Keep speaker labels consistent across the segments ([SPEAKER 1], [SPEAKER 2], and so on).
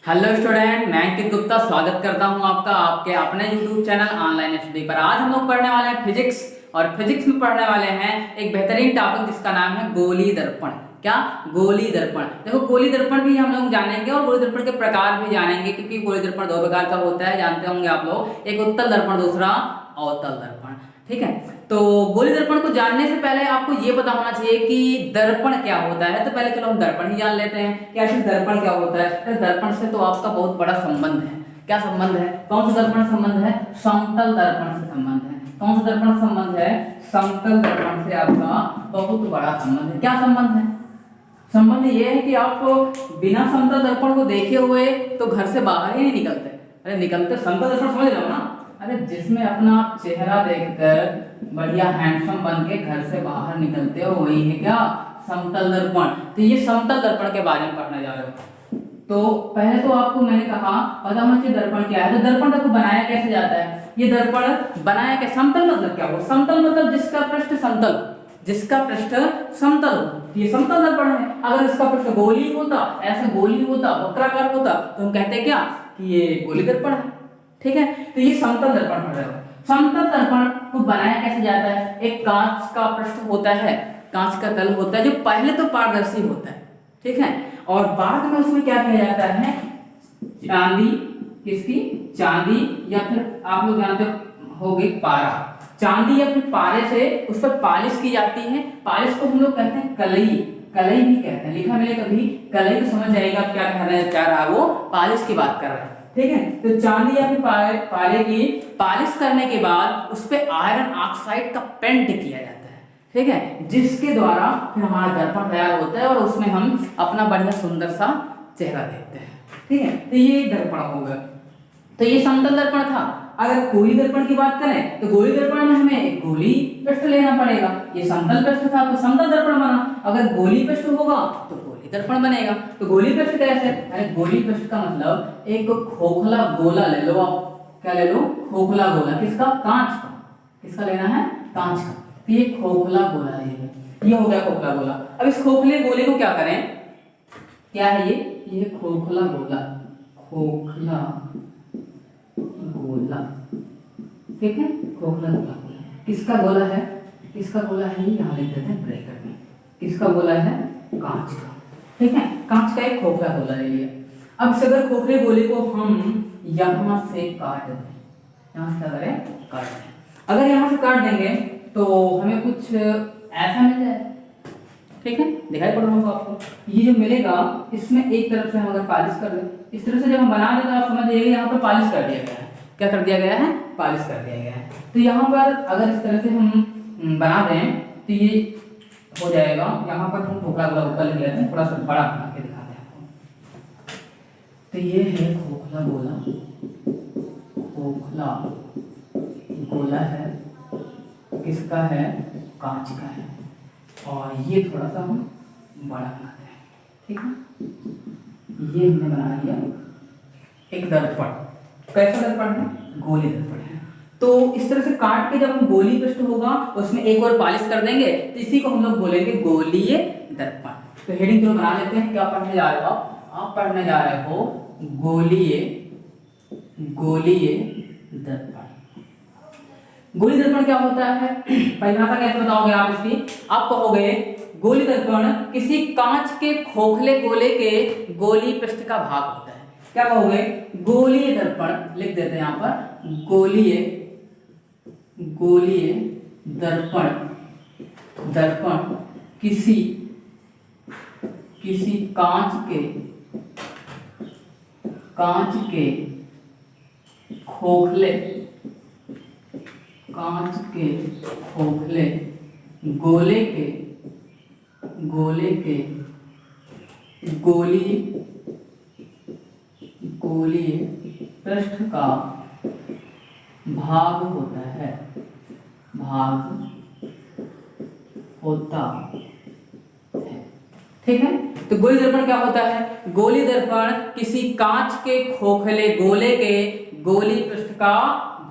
[SPEAKER 1] Hello student, मैं अंकित गुप्ता स्वागत करता हूं आपका आपके अपने यूट्यूब चैनल ऑनलाइन स्टडी पर। आज हम लोग पढ़ने वाले हैं फिजिक्स, और फिजिक्स में पढ़ने वाले हैं एक बेहतरीन टॉपिक जिसका नाम है गोली दर्पण। क्या? गोली दर्पण। देखो, गोली दर्पण भी हम लोग जानेंगे और गोली दर्पण के प्रकार भी जानेंगे, क्योंकि गोली दर्पण दो प्रकार का होता है, जानते होंगे आप लोग। एक उत्तल दर्पण, दूसरा अवतल दर्पण। ठीक है, तो गोली दर्पण को जानने से पहले आपको ये पता होना चाहिए कि दर्पण क्या होता है। तो पहले चलो हम दर्पण ही जान लेते हैं कि आखिर दर्पण क्या होता है। तो दर्पण से तो आपका बहुत बड़ा संबंध है। क्या संबंध है? कौन सा दर्पण संबंध है? समतल दर्पण से संबंध है। कौन सा दर्पण संबंध है? समतल दर्पण से आपका बहुत बड़ा संबंध है। क्या संबंध है? संबंध ये है कि आप बिना समतल दर्पण को देखे हुए तो घर से बाहर ही नहीं निकलते। अरे निकलते, समतल दर्पण समझ रहे हो ना? अरे जिसमें अपना चेहरा देखकर बढ़िया हैंडसम बन के घर से बाहर निकलते हो, वही है क्या? समतल दर्पण। तो ये समतल दर्पण के बारे में पढ़ने जा रहे हो। तो पहले तो आपको मैंने कहा पता होना चाहिए दर्पण क्या है। तो दर्पण देखो बनाया कैसे जाता है। ये दर्पण बनाया क्या? समतल मतलब क्या हुआ? समतल मतलब जिसका पृष्ठ समतल, जिसका पृष्ठ समतल हो, ये समतल दर्पण है। अगर इसका पृष्ठ गोली होता, ऐसे गोली होता, वक्राकार होता, तो हम कहते क्या कि ये गोली दर्पण है। ठीक है, तो ये समतल दर्पण पढ़ रहे हो। समतल दर्पण को बनाया कैसे जाता है? एक कांच का पृष्ठ होता है, कांच का तल होता है, जो पहले तो पारदर्शी होता है। ठीक है, और बाद में उसमें क्या किया जाता है? चांदी, किसकी? चांदी, या फिर आप लोग जानते होंगे पारा। चांदी या फिर पारे से उस पर पॉलिश की जाती है। पॉलिश को हम लोग कहते हैं कलई, कलई भी कहते हैं। लिखा मिले कभी कलई तो समझ जाएगा क्या कहना चाह रहा है, वो पॉलिश की बात कर रहा है। ठीक है, तो चांदी या फिर पारे की पॉलिश करने के बाद उस पे आयरन ऑक्साइड का पेंट किया जाता है। ठीक है, जिसके द्वारा फिर हमारा दर्पण तैयार होता है और उसमें हम अपना बढ़िया सुंदर सा चेहरा देखते हैं। ठीक है, तो ये दर्पण होगा। तो ये समतल दर्पण था। अगर गोली दर्पण की बात करें तो गोली दर्पण में हमें एक गोली पृष्ठ लेना पड़ेगा। ये समतल पृष्ठ था तो समतल दर्पण बना। अगर गोली पृष्ठ होगा तो गोली दर्पण बनेगा। तो गोली पृष्ठ कैसे? अरे गोली पृष्ठ का मतलब एक खोखला गोला ले लो आप। क्या ले लो? खोखला गोला। किसका? कांच का। किसका लेना है? कांच का। तो ये खोखला गोला ले लो। ये हो गया खोखला गोला। अब इस खोखले गोले को क्या करें? क्या है ये खोखला गोला, खोखला गोला। ठीक है, खोखला गोला। किसका गोला है? किसका गोला है? ये यहां लिख देते हैं ब्रैकेट में। किसका गोला है? कांच का। ठीक है, कांच का एक खोखला गोला ले लिया। अब अगर खोखले गोले को हम यहां से काट दें, यहां से अगर काट दें, अगर यहां से काट देंगे तो हमें कुछ ऐसा मिल जाए। ठीक है, दिखाई पड़ रहा होगा आपको। ये जो मिलेगा इसमें एक तरफ से हम अगर पॉलिश कर दें, इस तरह से जब हम बना दें तो आप समझ जाइए यहाँ पर पॉलिश कर दिया गया है। क्या कर दिया गया है? पॉलिश कर दिया गया है। तो यहाँ पर अगर इस तरह से हम बना दें तो ये हो जाएगा। यहाँ पर हम खोखला गोला ऊपर लिख लेते हैं, थोड़ा सा बड़ा बना के दिखाते हैं आपको। तो ये है खोखला गोला, खोखला गोला है, किसका है? कांच का है। और ये थोड़ा सा हम बड़ा बनाते हैं। ठीक है, ये हमने बना लिया एक दर्पण। कैसा दर्पण है? गोली दर्पण है। तो इस तरह से काट के जब हम गोली पृष्ठ होगा उसमें एक और पॉलिश कर देंगे तो इसी को हम लोग बोलेंगे गोलीय दर्पण। तो हेडिंग तो बना लेते हैं। क्या पढ़ने जा रहे हो आप पढ़ने जा रहे हो गोलीय दर्पण। गोली दर्पण क्या होता है? परिभाषा कैसे बताओगे आप इसकी? आप कहोगे गोली दर्पण किसी कांच के खोखले गोले के गोली पृष्ठ का भाग होता है। क्या कहोगे? गोलीय दर्पण लिख देते हैं यहां पर। गोलीय दर्पण किसी कांच के खोखले गोले के गोलीय पृष्ठ का भाग होता है। ठीक है, तो गोली दर्पण क्या होता है? गोली दर्पण किसी कांच के खोखले गोले के गोली पृष्ठ का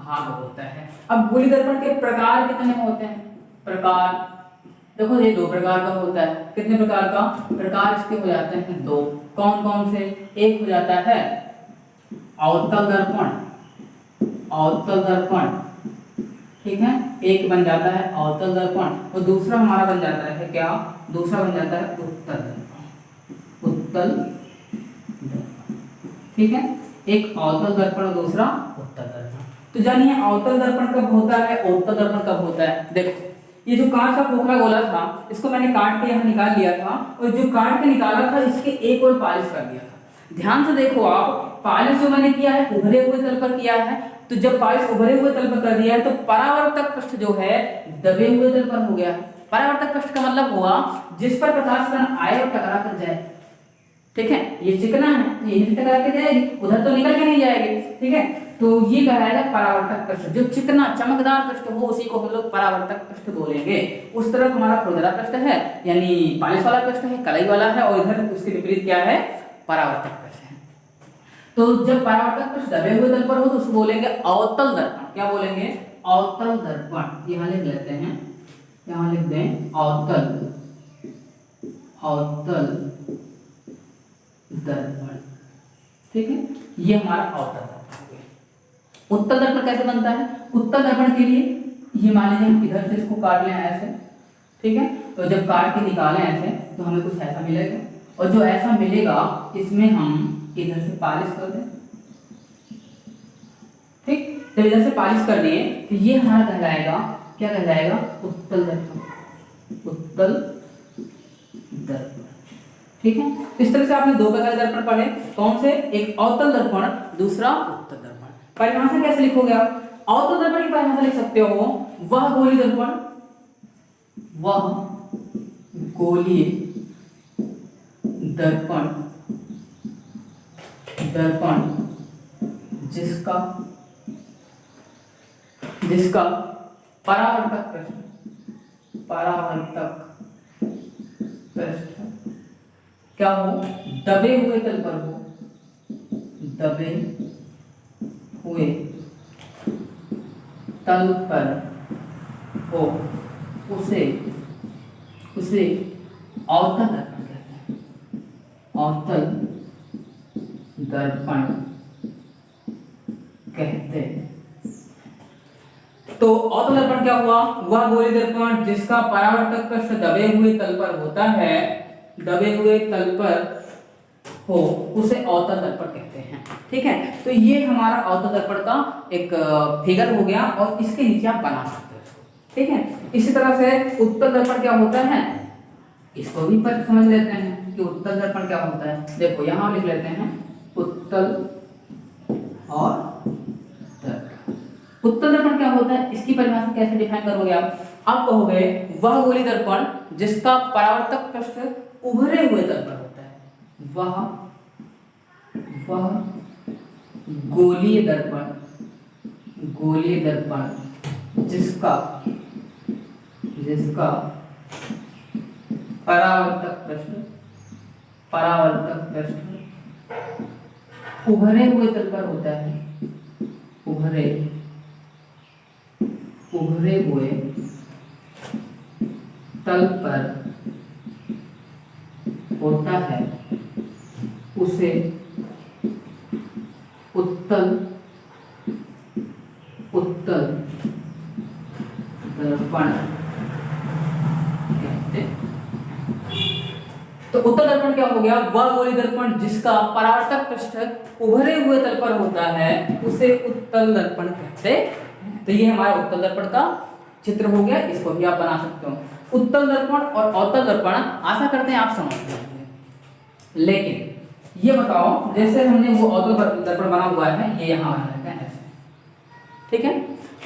[SPEAKER 1] भाग होता है। अब गोली दर्पण के प्रकार कितने होते हैं? प्रकार देखो, ये दो प्रकार का होता है। कितने प्रकार का? प्रकार इसके हो जाते हैं दो। कौन कौन से? एक हो जाता है अवतल दर्पण, अवतल दर्पण, ठीक है, एक बन जाता है अवतल दर्पण और दूसरा हमारा बन जाता है क्या, दूसरा बन जाता है उत्तल दर्पण, उत्तल दर्पण, ठीक है, एक अवतल दर्पण और दूसरा उत्तल दर्पण। तो जानिए अवतल दर्पण कब होता है, उत्तल दर्पण कब होता है। देखो ये जो कांच का खोखला गोला था इसको मैंने काट के यहाँ निकाल लिया था और जो काट के निकाला था इसके एक और पॉलिश कर दिया था। ध्यान से देखो आप, पॉलिश जो मैंने किया है उभरे हुए तल पर किया है, तो जब पॉलिश उभरे हुए तल पर कर दिया है तो परावर्तक पृष्ठ जो है दबे हुए तल पर हो गया। परावर्तक पृष्ठ का मतलब हुआ जिस पर प्रकाश कण आए और टकरा कर जाए, ठीक है, ये चिकना है, ये टकरा के जाएगी, उधर तो निकल के नहीं जाएगी, ठीक है, तो ये कहलाएगा परावर्तक पृष्ठ। जो चिकना चमकदार पृष्ठ हो उसी को हम लोग परावर्तक पृष्ठ बोलेंगे। उस तरफ हमारा खुरदरा पृष्ठ है यानी पॉलिश वाला पृष्ठ है, कलई वाला है, और इधर उसके विपरीत क्या है, परावर्तक पृष्ठ है। तो जब परावर्तक पृष्ठ दबे हुए तल पर हो तो उसको बोलेंगे अवतल दर्पण। क्या बोलेंगे, अवतल दर्पण। यहाँ लिख लेते हैं, यहाँ लिख दें अवतल, अवतल दर्पण, ठीक है, ये हमारा अवतल दर्पण। उत्तल दर्पण कैसे बनता है, उत्तल दर्पण के लिए ये मान लीजिए हम इधर से इसको काट लें ऐसे, ठीक है, तो जब काट के निकालें ऐसे तो हमें कुछ ऐसा मिलेगा और जो ऐसा मिलेगा इसमें हम इधर से पॉलिश कर दें, ठीक, जब इधर से पॉलिश कर दिए तो ये हमारा कहलाएगा, क्या कहलाएगा, उत्तल दर्पण, उत्तल दर्पण, ठीक है। इस तरह से आपने दो प्रकार के दर्पण पढ़े, कौन से, एक अवतल दर्पण, दूसरा उत्तल दर्पण। परिभाषा कैसे लिखोगे आप, अवतल दर्पण की परिभाषा लिख सकते हो, वह गोलीय दर्पण, वह गोलीय दर्पण, दर्पण जिसका, जिसका परावर्तक पृष्ठ, परावर्तक पृष्ठ क्या हो, दबे हुए तल पर हो, दबे हुए तल पर हो, उसे उसे अवतल दर्पण कहते हैं, अवतल दर्पण कहते हैं। तो अवतल दर्पण क्या हुआ, वह गोलीय दर्पण जिसका परावर्तक पृष्ठ दबे हुए तल पर होता है, दबे हुए तल पर हो, उसे अवतल दर्पण कहते हैं, ठीक है। तो ये हमारा अवतल दर्पण का एक फिगर हो गया और इसके नीचे आप बना सकते हो इसको, ठीक है। इसी तरह से उत्तल दर्पण क्या होता है, इसको भी पर समझ लेते हैं कि उत्तल दर्पण क्या होता है। देखो यहाँ लिख लेते हैं उत्तल और दर्पण। उत्तल दर्पण क्या होता है, इसकी परिभाषा कैसे डिफाइन करोगे आप कहोगे वह गोलीय दर्पण जिसका परावर्तक पृष्ठ उभरे हुए तल पर होता है, वह गोलीय दर्पण, गोलीय दर्पण जिसका, जिसका परावर्तक पृष्ठ, परावर्तक पृष्ठ उभरे हुए तल पर होता है, उभरे हुए तल पर होता है, उसे उत्तल, उत्तल दर्पण कहते हैं। तो उत्तल दर्पण क्या हो गया, वह गोलीय दर्पण जिसका परावर्तक पृष्ठ उभरे हुए तल पर होता है, उसे उत्तल दर्पण कहते हैं। तो ये हमारा उत्तल दर्पण का चित्र हो गया, इसको भी आप बना सकते हो। उत्तल दर्पण और अवतल दर्पण आशा करते हैं आप समझ गए। लेकिन ये बताओ, जैसे हमने वो अवतल दर्पण बना हुआ है, ये यहाँ बना रहता है ऐसे, ठीक है,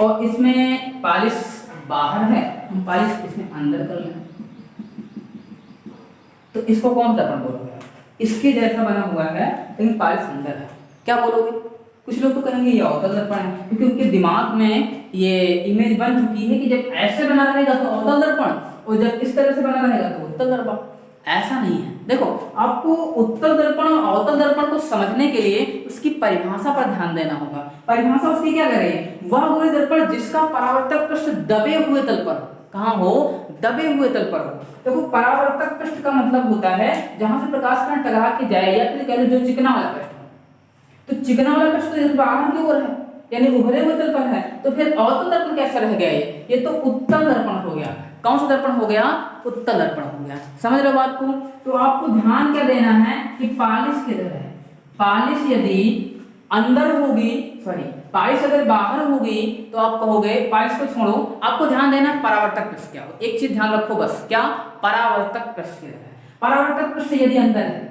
[SPEAKER 1] और इसमें पॉलिश बाहर है, हम पॉलिश इसमें अंदर कर लें, तो इसको कौन दर्पण बोलोगे, इसके जैसा बना हुआ है लेकिन पॉलिश अंदर है, क्या बोलोगे। कुछ लोग तो कहेंगे ये अवतल दर्पण है, क्योंकि उनके दिमाग में ये इमेज बन चुकी है कि जब ऐसे बना रहेगा तो अवतल दर्पण और जब इस तरह से बना रहेगा तो उत्तल दर्पण। ऐसा नहीं है, देखो आपको उत्तल दर्पण और अवतल दर्पण को समझने के लिए उसकी परिभाषा पर ध्यान देना होगा। परिभाषा उसकी क्या करें, वह गोलीय दर्पण जिसका परावर्तक पृष्ठ दबे हुए तल पर, कहाँ हो, दबे हुए तल पर हो। देखो परावर्तक पृष्ठ का मतलब होता है जहां से प्रकाश कण टकरा के जाए, या फिर कह लो जो चिकना वाला पृष्ठ हो। तो चिकना वाला पृष्ठ तो इधर बाहर की ओर है, यानी उभरे हुए तल पर है, तो फिर अवतल दर्पण कैसा रह गया? ये तो उत्तल दर्पण हो गया। कौन सा दर्पण हो गया? उत्तल दर्पण हो गया। समझ रहे हो बात को? तो आपको ध्यान क्या देना है कि पालिश किधर है। पालिश यदि अंदर होगी, सॉरी पालिश अगर बाहर होगी तो आप कहोगे, पालिश को छोड़ो, आपको ध्यान देना परावर्तक पृष्ठ क्या हो। एक चीज ध्यान रखो बस, क्या? परावर्तक पृष्ठ किधर है। परावर्तक पृष्ठ यदि अंदर है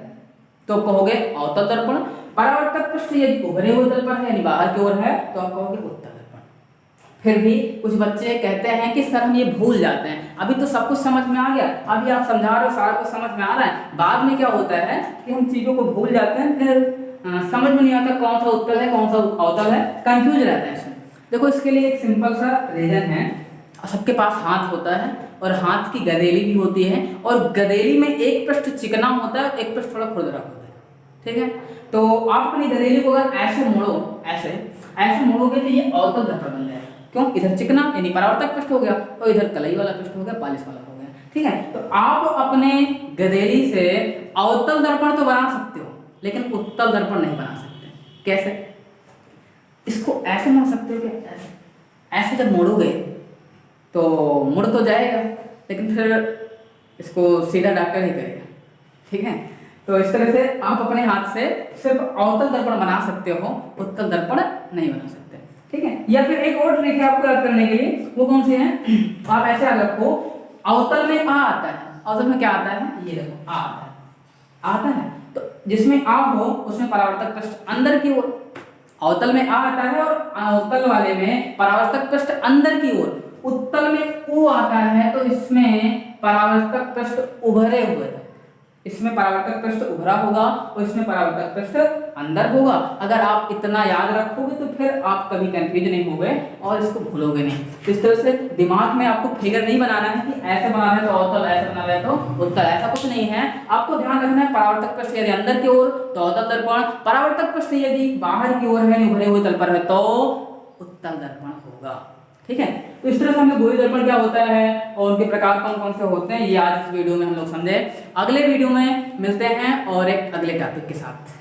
[SPEAKER 1] तो कहोगे अवतल दर्पण। परावर्तक पृष्ठ यदि उभरे हुए तल पर है, यानी बाहर की ओर है, तो आप कहोगे उत्तल दर्पण। फिर भी कुछ बच्चे कहते हैं कि सर हम ये भूल जाते हैं। अभी तो सब कुछ समझ में आ गया, अभी आप समझा रहे हो, सारा कुछ समझ में आ रहा है, बाद में क्या होता है कि हम चीजों को भूल जाते हैं, फिर समझ में नहीं आता कौन सा उत्तल है कौन सा अवतल है, कंफ्यूज रहता है इसमें। देखो इसके लिए एक सिंपल सा रीजन है, सबके पास हाथ होता है और हाथ की गदेली भी होती है, और गदेली में एक पृष्ठ चिकना होता है और एक पृष्ठ थोड़ा खुरदरा होता है, ठीक है। तो आप अपनी गदेली को अगर ऐसे मोड़ो, ऐसे मोड़ोगे तो ये अवतल दर्पण बन जाएगा। क्यों? इधर चिकना यानी परावर्तक पृष्ठ हो गया और इधर कलई वाला पृष्ठ हो गया, पालिश वाला हो गया, ठीक है। तो आप अपने गदेली से अवतल दर्पण तो बना सकते हो, लेकिन उत्तल दर्पण नहीं बना सकते। कैसे? इसको ऐसे मोड़ सकते हो क्या? ऐसे जब मोड़ोगे तो मुड़ तो जाएगा, लेकिन फिर इसको सीधा डॉक्टर ही करेगा, ठीक है। तो इस तरह से आप अपने हाथ से सिर्फ अवतल दर्पण बना सकते हो, उत्तल दर्पण नहीं बना सकते, ठीक है। या फिर एक और ट्रिक है आपको याद करने के लिए, वो कौन सी है? आप ऐसे याद रखो, अवतल में आ आता है। अवतल में क्या आता है? ये देखो आ आता है, तो जिसमें आ हो उसमें परावर्तक पृष्ठ अंदर की ओर, अवतल में आ आता है और अवतल वाले में परावर्तक पृष्ठ अंदर की ओर। उत्तल में ऊ आता है तो इसमें परावर्तक पृष्ठ उभरे हुए थे, इसमें परावर्तक पृष्ठ उभरा होगा और इसमें परावर्तक पृष्ठ अंदर होगा। अगर आप इतना याद रखोगे तो फिर आप कभी कंफ्यूज नहीं होगे और इसको भूलोगे नहीं। इस तरह से दिमाग में आपको फिगर नहीं बनाना है कि ऐसे बनाना है तो अवतल, ऐसे बनाना है तो उत्तल, ऐसा कुछ नहीं है। आपको ध्यान रखना है परावर्तक पृष्ठ यदि अंदर की ओर तो अवतल दर्पण, परावर्तक पृष्ठ यदि बाहर की ओर है, उभरे हुए तल पर है, तो उत्तल दर्पण होगा, ठीक है। तो इस तरह से हमने गोली दर्पण क्या होता है और उनके प्रकार कौन कौन से होते हैं, ये आज इस वीडियो में हम लोग समझे। अगले वीडियो में मिलते हैं और एक अगले टॉपिक के साथ।